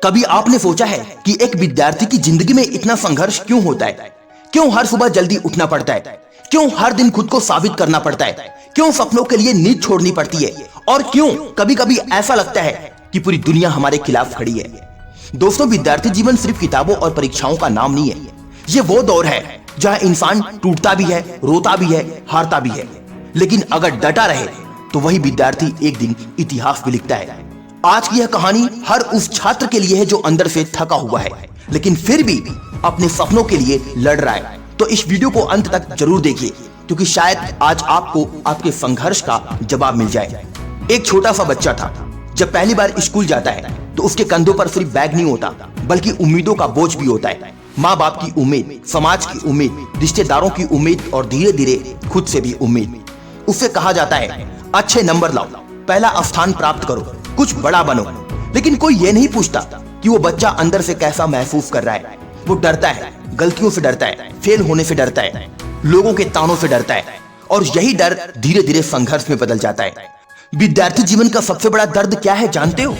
कभी आपने सोचा है कि एक विद्यार्थी की जिंदगी में इतना संघर्ष क्यों होता है? क्यों हर सुबह जल्दी उठना पड़ता है? क्यों हर दिन खुद को साबित करना पड़ता है? क्यों सपनों के लिए नींद छोड़नी पड़ती है? और क्यों कभी कभी ऐसा लगता है कि पूरी दुनिया हमारे खिलाफ खड़ी है? दोस्तों, विद्यार्थी जीवन सिर्फ किताबों और परीक्षाओं का नाम नहीं है। ये वो दौर है जहां इंसान टूटता भी है, रोता भी है, हारता भी है, लेकिन अगर डटा रहे तो वही विद्यार्थी एक दिन इतिहास भी लिखता है। आज की यह कहानी हर उस छात्र के लिए है जो अंदर से थका हुआ है, लेकिन फिर भी अपने सपनों के लिए लड़ रहा है। तो इस वीडियो को अंत तक जरूर देखिए, क्योंकि शायद आज आपको आपके संघर्ष का जवाब मिल जाए। एक छोटा सा बच्चा था। जब पहली बार स्कूल जाता है तो उसके कंधों पर सिर्फ बैग नहीं होता, बल्कि उम्मीदों का बोझ भी होता है। माँ बाप की उम्मीद, समाज की उम्मीद, रिश्तेदारों की उम्मीद और धीरे धीरे खुद से भी उम्मीद। उससे कहा जाता है अच्छे नंबर लाओ, पहला स्थान प्राप्त करो, कुछ बड़ा बनो। लेकिन कोई ये नहीं पूछता कि वो बच्चा अंदर से कैसा महसूस कर रहा है। वो डरता है, गलतियों से डरता है, फेल होने से डरता है, लोगों के तानों से डरता है, और यही डर धीरे धीरे संघर्ष में बदल जाता है। विद्यार्थी जीवन का सबसे बड़ा दर्द क्या है जानते हो?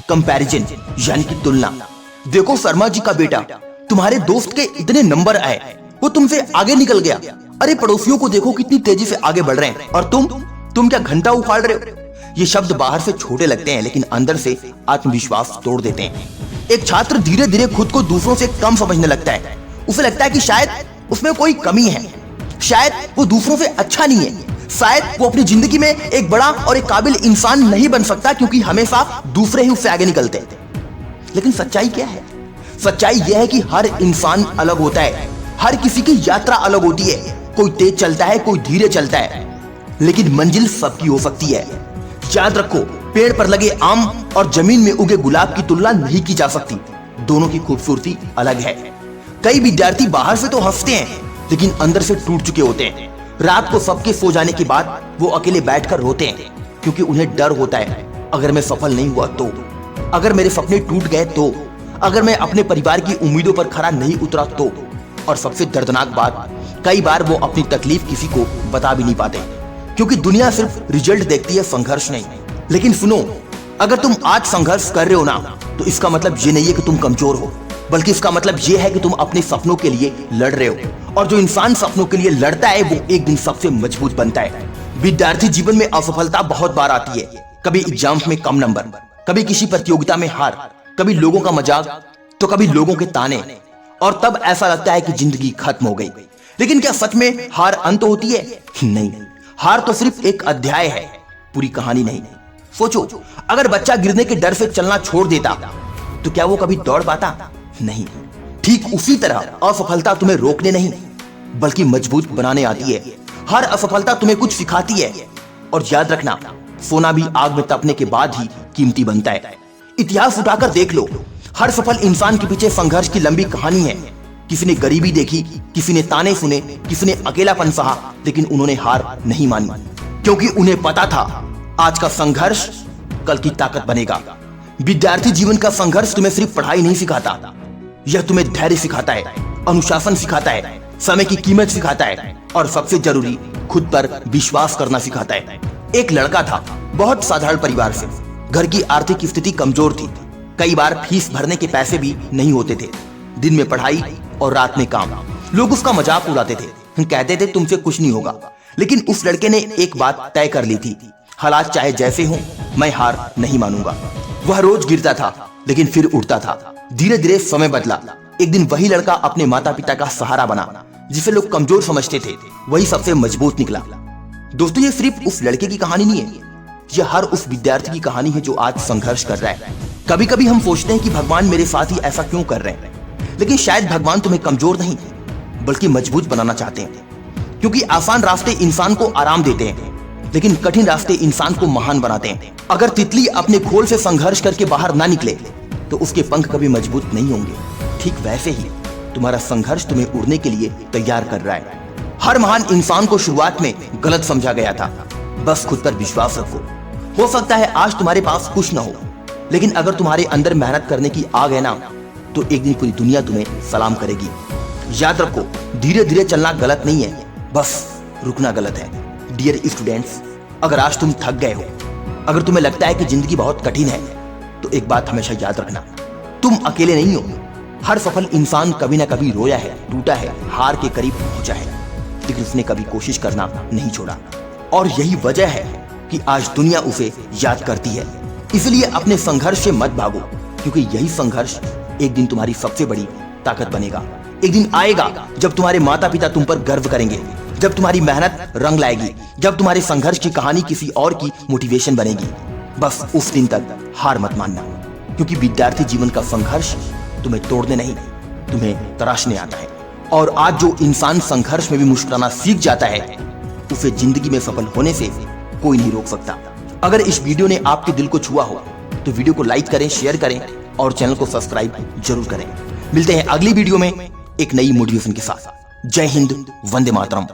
कंपैरिजन, यानी कि तुलना। देखो, शर्मा जी का बेटा, तुम्हारे दोस्त के इतने नंबर आए, वो तुमसे आगे निकल गया। अरे पड़ोसियों को देखो कितनी तेजी से आगे बढ़ रहे हैं, और तुम क्या घंटा उखाड़ रहे हो? ये शब्द बाहर से छोटे लगते हैं, लेकिन अंदर से आत्मविश्वास तोड़ देते हैं। एक छात्र धीरे धीरे खुद को दूसरों से कम समझने लगता है। उसे लगता है कि शायद उसमें कोई कमी है, शायद वो दूसरों से अच्छा नहीं है, शायद वो अपनी जिंदगी में एक बड़ा और एक काबिल इंसान नहीं बन सकता, क्योंकि हमेशा दूसरे ही उससे आगे निकलते हैं। लेकिन सच्चाई क्या है? सच्चाई यह है कि हर इंसान अलग होता है, हर किसी की यात्रा अलग होती है। कोई तेज चलता है, कोई धीरे चलता है, लेकिन मंजिल सबकी हो सकती है। याद रखो, पेड़ पर लगे आम और जमीन में उगे गुलाब की तुलना नहीं की जा सकती। दोनों की खूबसूरती अलग है। कई विद्यार्थी बाहर से तो हंसते हैं, लेकिन अंदर से टूट चुके होते हैं। रात को सबके सो जाने के बाद वो अकेले बैठकर रोते हैं, क्योंकि उन्हें डर होता है, अगर मैं सफल नहीं हुआ तो, अगर मेरे सपने टूट गए तो, अगर मैं अपने परिवार की उम्मीदों पर खरा नहीं उतरा तो। और सबसे दर्दनाक बात, कई बार वो अपनी तकलीफ किसी को बता भी नहीं पाते, क्योंकि दुनिया सिर्फ रिजल्ट देखती है, संघर्ष नहीं। लेकिन सुनो, अगर तुम आज संघर्ष कर रहे हो ना, तो इसका मतलब ये नहीं है कि तुम कमजोर हो, बल्कि इसका मतलब ये है कि तुम अपने सपनों के लिए लड़ रहे हो। और जो इंसान सपनों के लिए लड़ता है, वो एक दिन सबसे मजबूत बनता है। विद्यार्थी जीवन में असफलता बहुत बार आती है। कभी एग्जाम्स में कम नंबर, कभी किसी प्रतियोगिता में हार, कभी लोगों का मजाक, तो कभी लोगों के ताने, और तब ऐसा लगता है कि जिंदगी खत्म हो गई। लेकिन क्या सच में हार अंत होती है? नहीं, हार तो सिर्फ एक अध्याय है, पूरी कहानी नहीं। सोचो, अगर बच्चा गिरने के डर से चलना छोड़ देता तो क्या वो कभी दौड़ पाता? नहीं। ठीक उसी तरह असफलता तुम्हें रोकने नहीं, बल्कि मजबूत बनाने आती है। हर असफलता तुम्हें कुछ सिखाती है। और याद रखना, सोना भी आग में तपने के बाद ही कीमती बनता है। इतिहास उठाकर देख लो, हर सफल इंसान के पीछे संघर्ष की लंबी कहानी है। किसी ने गरीबी देखी, किसी ने ताने सुने, किसी ने अकेलापन सहा, लेकिन उन्होंने हार नहीं मानी, क्योंकि उन्हें पता था आज का संघर्ष कल की ताकत बनेगा। विद्यार्थी जीवन का संघर्ष तुम्हें सिर्फ पढ़ाई नहीं सिखाता, यह तुम्हें धैर्य सिखाता है, अनुशासन सिखाता है, समय की कीमत सिखाता है, और सबसे जरूरी, खुद पर विश्वास करना सिखाता है। एक लड़का था, बहुत साधारण परिवार से। घर की आर्थिक स्थिति कमजोर थी। कई बार फीस भरने के पैसे भी नहीं होते थे। दिन में पढ़ाई और रात में काम। लोग उसका मजाक उड़ाते थे, कहते थे तुमसे कुछ नहीं होगा। लेकिन उस लड़के ने एक बात तय कर ली थी, हालात चाहे जैसे हों, मैं हार नहीं मानूंगा। वह रोज गिरता था, लेकिन फिर उठता था। धीरे धीरे समय बदला। एक दिन वही लड़का अपने माता पिता का सहारा बना। जिसे लोग कमजोर समझते थे, वही सबसे मजबूत निकला। दोस्तों, ये सिर्फ उस लड़के की कहानी नहीं है, यह हर उस विद्यार्थी की कहानी है जो आज संघर्ष कर रहा है। कभी कभी हम सोचते हैं कि भगवान मेरे साथ ही ऐसा क्यों कर रहे हैं, लेकिन शायद भगवान तुम्हें कमजोर नहीं, बल्कि मजबूत बनाना चाहते हैं। क्योंकि आसान रास्ते इंसान को आराम देते हैं, लेकिन कठिन रास्ते इंसान को महान बनाते हैं। अगर तितली अपने खोल से संघर्ष करके बाहर ना निकले, तो उसके पंख कभी मजबूत नहीं होंगे। ठीक वैसे ही तुम्हारा संघर्ष तुम्हें उड़ने के लिए तैयार कर रहा है। हर महान इंसान को शुरुआत में गलत समझा गया था। बस खुद पर विश्वास रखो। हो सकता है आज तुम्हारे पास कुछ ना हो, लेकिन अगर तुम्हारे अंदर मेहनत करने की आग है ना, तो एक दिन पूरी दुनिया तुम्हें सलाम करेगी। याद रखो, धीरे धीरे चलना गलत नहीं है, बस रुकना गलत है। डियर स्टूडेंट्स, अगर आज तुम थक गए हो, अगर तुम्हें लगता है कि जिंदगी बहुत कठिन है, तो एक बात हमेशा याद रखना, तुम अकेले नहीं हो। हर सफल इंसान कभी ना कभी रोया है, टूटा है, हार के करीब पहुंचा है, लेकिन उसने कभी कोशिश करना नहीं छोड़ा। और यही वजह है कि आज दुनिया उसे याद करती है। इसलिए अपने संघर्ष से मत भागो, क्योंकि यही संघर्ष एक दिन तुम्हारी सबसे बड़ी ताकत बनेगा। एक दिन आएगा जब तुम्हारे माता पिता तुम पर गर्व करेंगे, जब तुम्हारी मेहनत रंग लाएगी, जब तुम्हारे संघर्ष की कहानी किसी और की मोटिवेशन बनेगी। बस उस दिन तक हार मत मानना, क्योंकि विद्यार्थी जीवन का संघर्ष तुम्हें तोड़ने नहीं, तुम्हें तराशने आता है। और आज जो इंसान संघर्ष में भी मुस्कुराना सीख जाता है, उसे जिंदगी में सफल होने से कोई नहीं रोक सकता। अगर इस वीडियो ने आपके दिल को छुआ हो तो वीडियो को लाइक करें, शेयर करें और चैनल को सब्सक्राइब जरूर करें। मिलते हैं अगली वीडियो में एक नई मोटिवेशन के साथ। जय हिंद, वंदे मातरम।